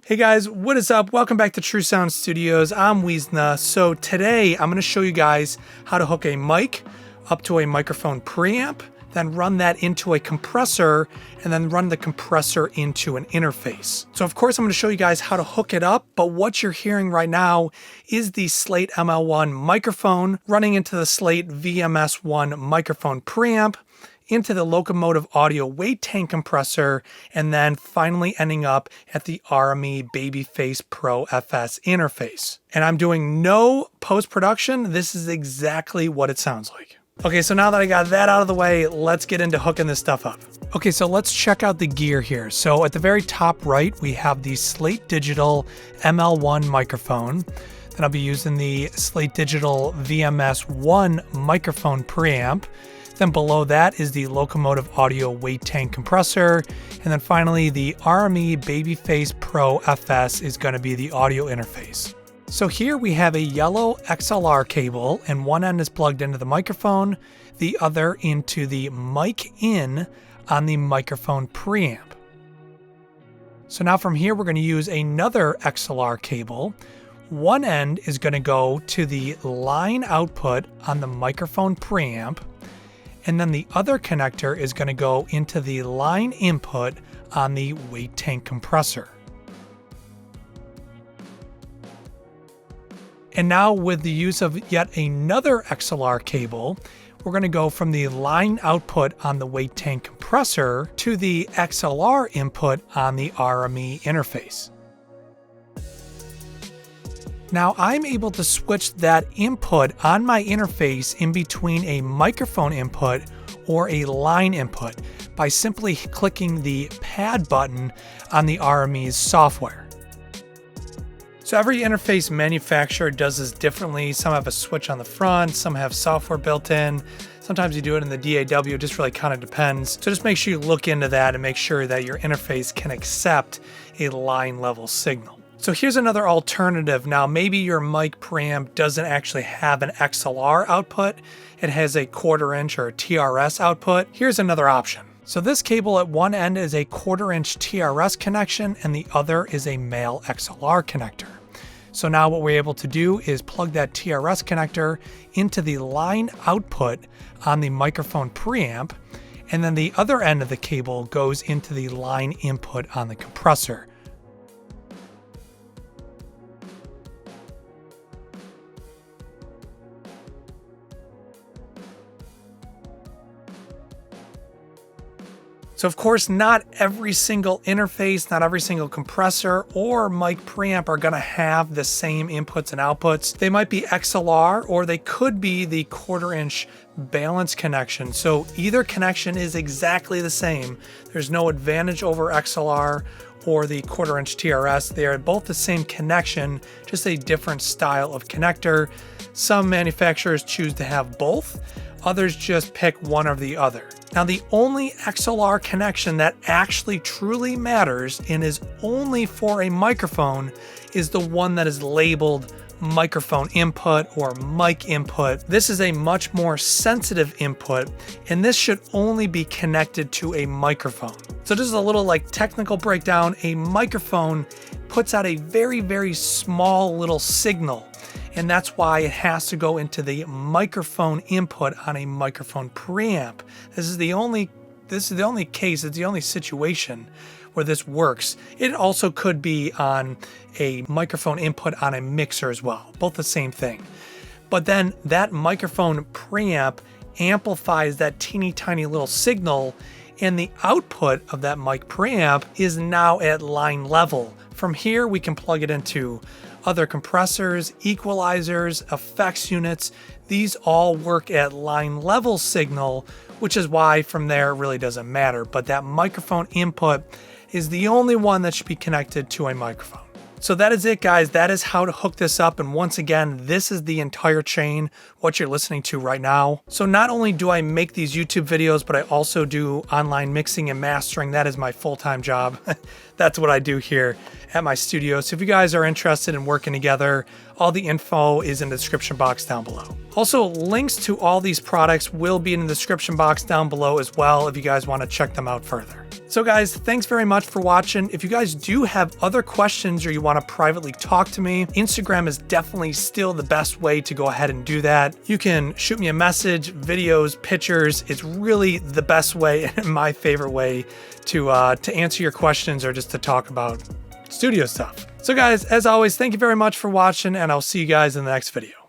Hey guys, what is up? Welcome back to True Sound Studios. I'm Weezna. So today I'm going to show you guys how to hook a mic up to a microphone preamp, then run that into a compressor, and then run the compressor into an interface. So of course I'm going to show you guys how to hook it up, but what you're hearing right now is the Slate ML1 microphone running into the Slate VMS1 microphone preamp, into the locomotive audio weight tank compressor, and then finally ending up at the RME Babyface Pro FS interface. And I'm doing no post-production. This is exactly what it sounds like. Okay, so now that I got that out of the way, let's get into hooking this stuff up. Okay, so let's check out the gear here. So at the very top right, we have the Slate Digital ML1 microphone. Then I'll be using the Slate Digital VMS1 microphone preamp. Then below that is the locomotive audio weight tank compressor. And then finally, the RME Babyface Pro FS is going to be the audio interface. So here we have a yellow XLR cable, and one end is plugged into the microphone, the other into the mic in on the microphone preamp. So now from here, we're going to use another XLR cable. One end is going to go to the line output on the microphone preamp, and then the other connector is going to go into the line input on the weight tank compressor. And now with the use of yet another XLR cable, we're going to go from the line output on the weight tank compressor to the XLR input on the RME interface. Now I'm able to switch that input on my interface in between a microphone input or a line input by simply clicking the pad button on the RME's software. So every interface manufacturer does this differently. Some have a switch on the front, some have software built in. Sometimes you do it in the DAW, it just really kind of depends. So just make sure you look into that and make sure that your interface can accept a line level signal. So here's another alternative. Now, maybe your mic preamp doesn't actually have an XLR output. It has a 1/4 inch or a TRS output. Here's another option. So this cable at one end is a 1/4 inch TRS connection and the other is a male XLR connector. So now what we're able to do is plug that TRS connector into the line output on the microphone preamp, and then the other end of the cable goes into the line input on the compressor. So of course, not every single interface, not every single compressor or mic preamp are going to have the same inputs and outputs. They might be XLR or they could be the 1/4 inch balance connection. So either connection is exactly the same. There's no advantage over XLR or the 1/4 inch TRS. They are both the same connection, just a different style of connector. Some manufacturers choose to have both. Others just pick one or the other. Now, the only XLR connection that actually truly matters and is only for a microphone is the one that is labeled microphone input or mic input. This is a much more sensitive input, and this should only be connected to a microphone. So just a little technical breakdown. A microphone puts out a very, very small little signal, and that's why it has to go into the microphone input on a microphone preamp. This is the only case, it's the only situation where this works. It also could be on a microphone input on a mixer as well, both the same thing. But then that microphone preamp amplifies that teeny tiny little signal, and the output of that mic preamp is now at line level. From here, we can plug it into other compressors, equalizers, effects units. These all work at line level signal, which is why from there it really doesn't matter. But that microphone input is the only one that should be connected to a microphone. So that is it, guys. That is how to hook this up. And once again, this is the entire chain, what you're listening to right now. So not only do I make these YouTube videos, but I also do online mixing and mastering. That is my full-time job. That's what I do here at my studio. So if you guys are interested in working together, all the info is in the description box down below. Also, links to all these products will be in the description box down below as well if you guys want to check them out further. So guys, thanks very much for watching. If you guys do have other questions or you want to privately talk to me, Instagram is definitely still the best way to go ahead and do that. You can shoot me a message, videos, pictures. It's really the best way and my favorite way to answer your questions or just to talk about studio stuff. So guys, as always, thank you very much for watching, and I'll see you guys in the next video.